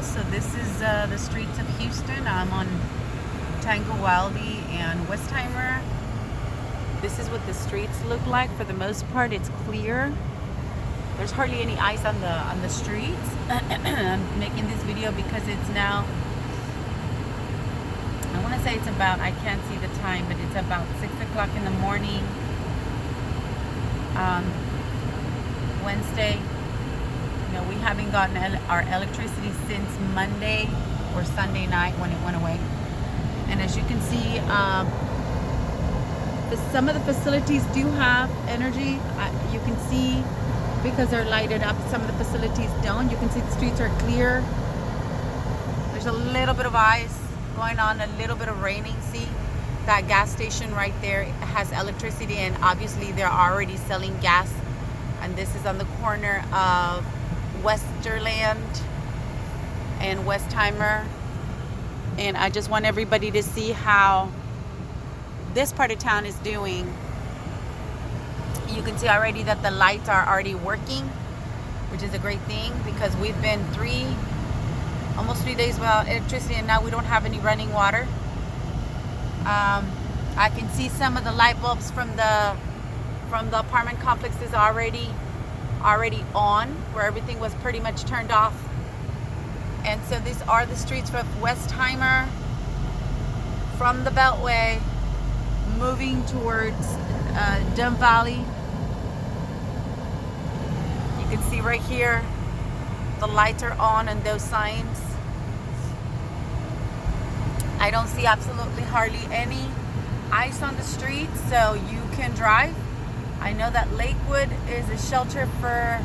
So this is the streets of Houston. I'm on Tangawali and Westheimer. This is what the streets look like. For the most part, it's clear. There's hardly any ice on the streets. I'm making this video because it's now, I want to say it's about, I can't see the time, but it's about 6 o'clock in the morning, Wednesday. You know, we haven't gotten our electricity since Monday or Sunday night when it went away. And as you can see, some of the facilities do have energy. You can see because they're lighted up. Some of the facilities don't. You can see the streets are clear. There's a little bit of ice going on, a little bit of raining. See, that gas station right there has electricity, and obviously they're already selling gas. And this is on the corner of Westerland and Westheimer. And I just want everybody to see how this part of town is doing. You can see already that the lights are already working, which is a great thing, because we've been almost 3 days without electricity, and now we don't have any running water. I can see some of the light bulbs from the apartment complexes already on, where everything was pretty much turned off. And so these are the streets of Westheimer from the Beltway moving towards Dumb Valley. You can see right here the lights are on and those signs. I don't see absolutely hardly any ice on the streets, so you can drive. I know that Lakewood is a shelter for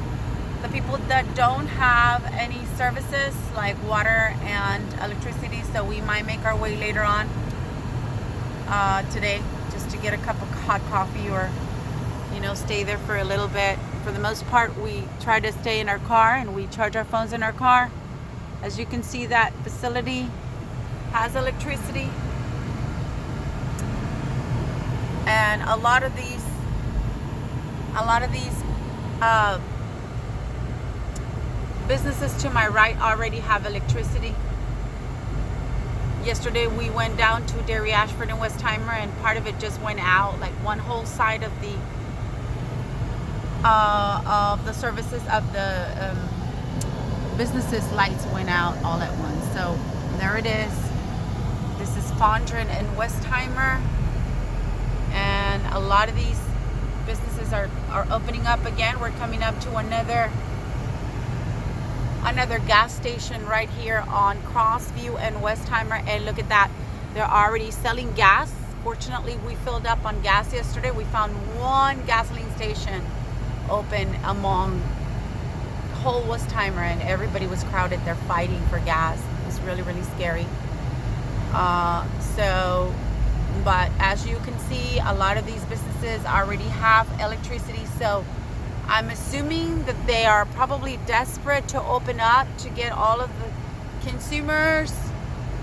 the people that don't have any services like water and electricity, so we might make our way later on today just to get a cup of hot coffee, or stay there for a little bit. For the most part, we try to stay in our car and we charge our phones in our car. As you can see, that facility has electricity, and a lot of these businesses to my right already have electricity. Yesterday we went down to Dairy Ashford and Westheimer, and part of it just went out. Like one whole side of the services of the businesses lights went out all at once. So there it is. This is Fondren and Westheimer, and a lot of these businesses are opening up again. We're coming up to another gas station right here on Crossview and Westheimer, and look at that, they're already selling gas. Fortunately, we filled up on gas yesterday. We found one gasoline station open among whole Westheimer, and everybody was crowded. They're fighting for gas. It was really, really scary. But as you can see, a lot of these businesses already have electricity, so I'm assuming that they are probably desperate to open up to get all of the consumers,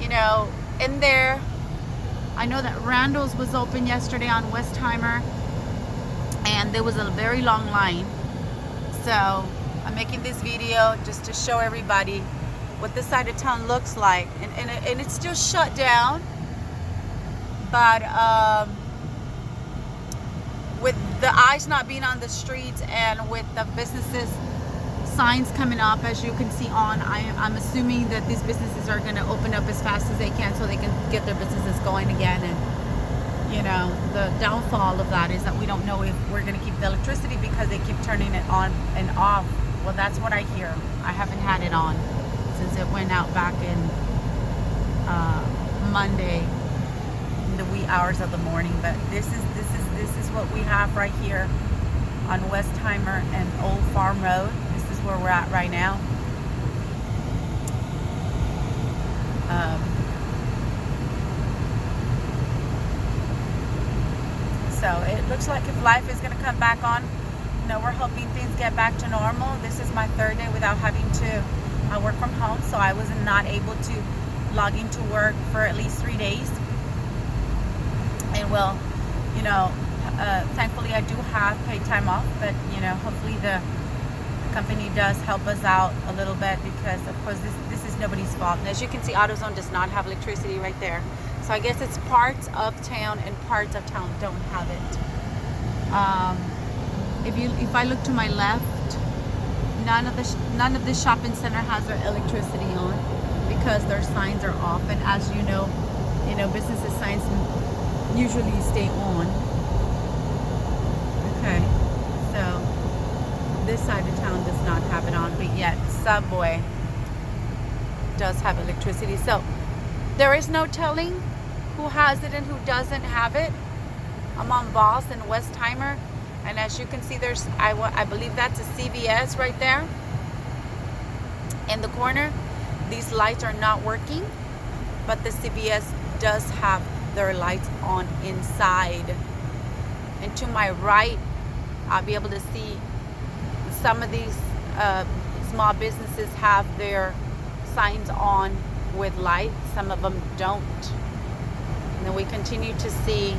in there. I know that Randall's was open yesterday on Westheimer, and there was a very long line. So I'm making this video just to show everybody what this side of town looks like, and it's still shut down. But with the ice not being on the streets, and with the businesses signs coming up, as you can see I'm assuming that these businesses are going to open up as fast as they can so they can get their businesses going again. And the downfall of that is that we don't know if we're going to keep the electricity because they keep turning it on and off. Well, that's what I hear. I haven't had it on since it went out back in Monday in the wee hours of the morning. But this is what we have right here on Westheimer and Old Farm Road. This is where we're at right now. So it looks like if life is going to come back on, we're hoping things get back to normal. This is my third day without having to work from home, so I was not able to log into work for at least 3 days. And well, thankfully I do have paid time off, but hopefully the company does help us out a little bit because, of course, this is nobody's fault. And as you can see, AutoZone does not have electricity right there. So I guess it's parts of town and parts of town don't have it. If I look to my left, none of the shopping center has their electricity on because their signs are off. And as you know, businesses signs usually stay on. Okay, so this side of town does not have it on, but yet Subway does have electricity. So there is no telling who has it and who doesn't have it. I'm on Voss and Westheimer, and as you can see, there's I believe that's a CVS right there in the corner. These lights are not working, but the CVS does have their lights on inside. And to my right, I'll be able to see some of these small businesses have their signs on with lights. Some of them don't. And then we continue to see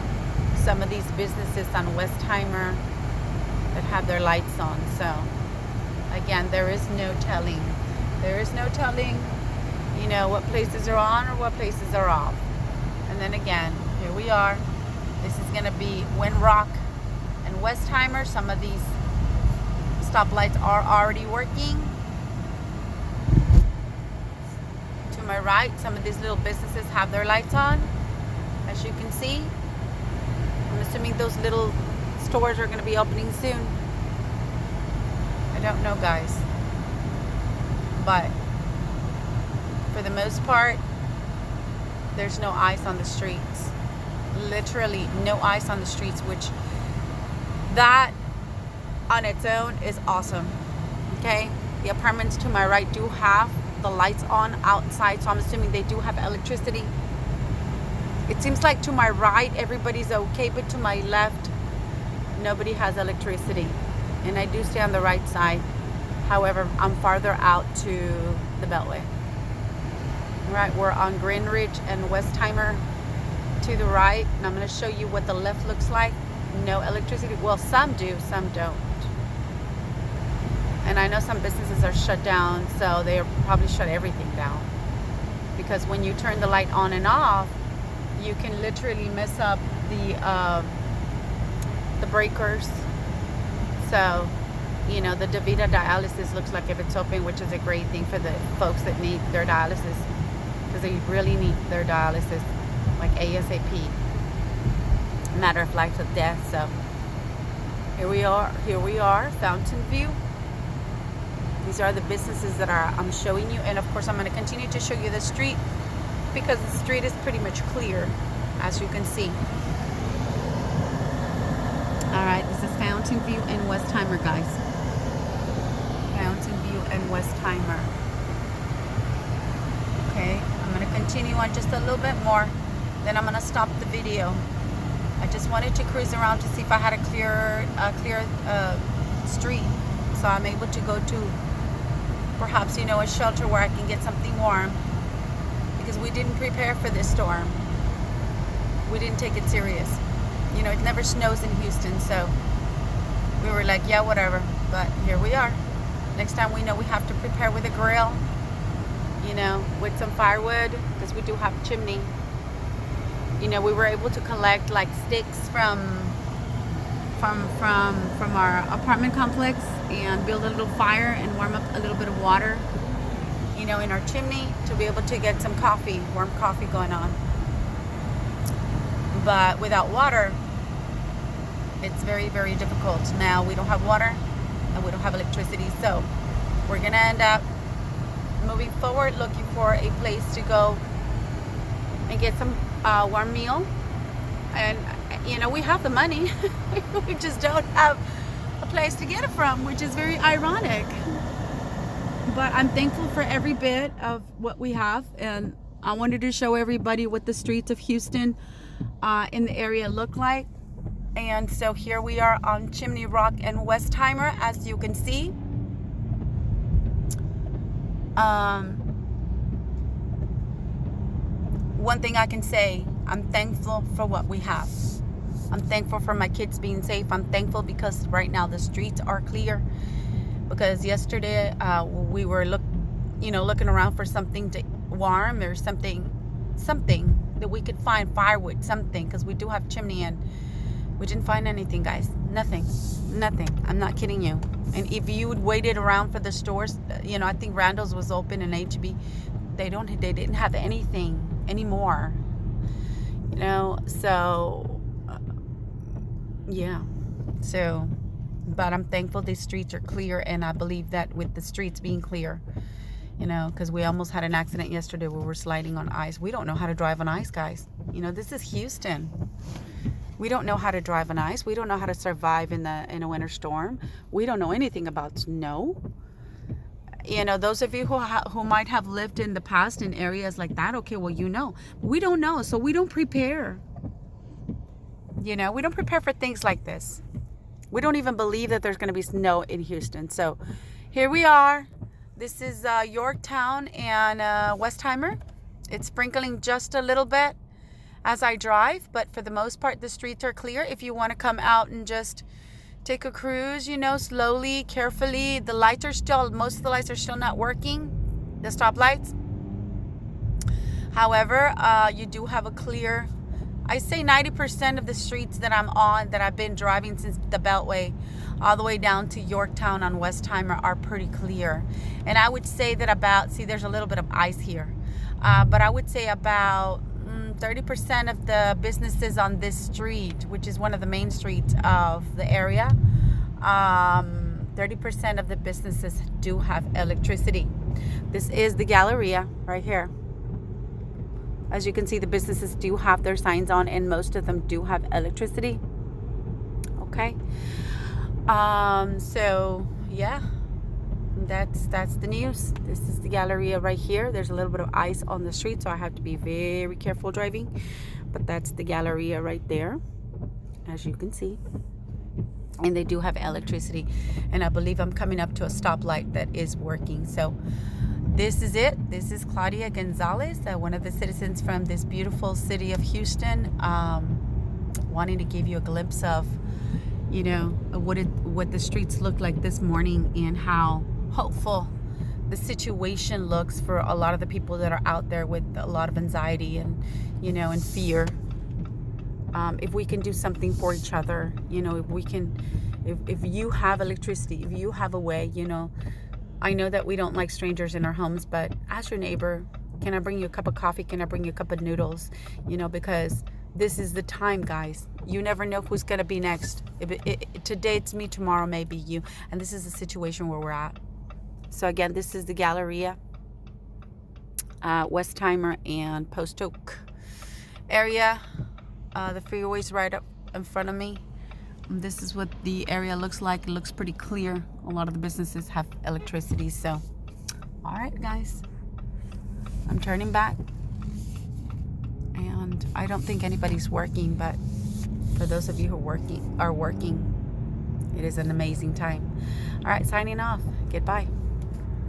some of these businesses on Westheimer that have their lights on. So again, there is no telling. There is no telling, what places are on or what places are off. And then again, here we are. This is going to be Windrock and Westheimer. Some of these stoplights are already working. To my right, some of these little businesses have their lights on. As you can see, I'm assuming those little stores are going to be opening soon. I don't know, guys. But for the most part, there's no ice on the streets. Literally no ice on the streets, which that on its own is awesome. Okay, the apartments to my right do have the lights on outside, so I'm assuming they do have electricity. It seems like to my right everybody's okay, but to my left nobody has electricity, and I do stay on the right side. However, I'm farther out to the Beltway. Right, we're on Greenridge and Westheimer to the right, and I'm going to show you what the left looks like. No electricity. Well, some do, some don't. And I know some businesses are shut down, so they probably shut everything down, because when you turn the light on and off, you can literally mess up the breakers. So the DaVita dialysis looks like if it's open, which is a great thing for the folks that need their dialysis, because they really need their dialysis like ASAP, matter of life or death. So here we are, Fountain View. These are the businesses that I'm showing you, and of course I'm going to continue to show you the street, because the street is pretty much clear, as you can see. Alright, this is Fountain View and Westheimer, guys. Fountain View and Westheimer. Okay, I'm going to continue on just a little bit more, then I'm going to stop the video. I just wanted to cruise around to see if I had a clear street, so I'm able to go to perhaps a shelter where I can get something warm, because we didn't prepare for this storm. We didn't take it serious. It never snows in Houston, so we were like, yeah, whatever. But here we are. Next time we know we have to prepare with a grill, with some firewood, because we do have a chimney. We were able to collect like sticks from our apartment complex and build a little fire and warm up a little bit of water, in our chimney, to be able to get some coffee, warm coffee going on. But without water, it's very, very difficult. Now we don't have water and we don't have electricity, so we're gonna end up moving forward, looking for a place to go and get some warm meal. And we have the money, we just don't have a place to get it from, which is very ironic. But I'm thankful for every bit of what we have, and I wanted to show everybody what the streets of Houston in the area look like. And so here we are on Chimney Rock and Westheimer, as you can see. One thing I can say, I'm thankful for what we have. I'm thankful for my kids being safe. I'm thankful because right now the streets are clear. because yesterday we were looking around for something to warm or something that we could find, firewood, something, because we do have chimney, and we didn't find anything, guys. Nothing. I'm not kidding you. And if you waited around for the stores, I think Randall's was open and HB, they didn't have anything anymore. So yeah. So, but I'm thankful these streets are clear, and I believe that with the streets being clear, because we almost had an accident yesterday where we're sliding on ice. We don't know how to drive on ice, guys. This is Houston. We don't know how to drive on ice. We don't know how to survive in a winter storm. We don't know anything about snow. Those of you who might have lived in the past in areas like that, okay, well, we don't know, so we don't prepare. We don't prepare for things like this. We don't even believe that there's going to be snow in Houston. So here we are. This is Yorktown and Westheimer. It's sprinkling just a little bit as I drive, but for the most part, the streets are clear. If you want to come out and just take a cruise, slowly, carefully. Most of the lights are still not working, the stoplights. However, you do have a clear, I say 90% of the streets that I'm on, that I've been driving since the Beltway, all the way down to Yorktown on Westheimer, are pretty clear. And I would say that there's a little bit of ice here, but I would say about 30% of the businesses on this street, which is one of the main streets of the area, 30% of the businesses do have electricity. This is the Galleria right here. As you can see, the businesses do have their signs on, and most of them do have electricity. Okay. So yeah, that's the news. This is the Galleria right here. There's a little bit of ice on the street, so I have to be very careful driving. But that's the Galleria right there, as you can see. And they do have electricity. And I believe I'm coming up to a stoplight that is working. So this is it. This is Claudia Gonzalez, one of the citizens from this beautiful city of Houston, wanting to give you a glimpse of, what the streets look like this morning, and how hopeful the situation looks for a lot of the people that are out there with a lot of anxiety and, and fear. If we can do something for each other, if you have electricity, if you have a way, I know that we don't like strangers in our homes, but ask your neighbor, can I bring you a cup of coffee? Can I bring you a cup of noodles? Because this is the time, guys. You never know who's going to be next. Today it's me, tomorrow maybe you. And this is the situation where we're at. So again, this is the Galleria, Westheimer and Post Oak area. The freeway's right up in front of me. This is what the area looks like. It looks pretty clear. A lot of the businesses have electricity. So, all right, guys. I'm turning back. And I don't think anybody's working, but for those of you who are working, it is an amazing time. All right, signing off. Goodbye.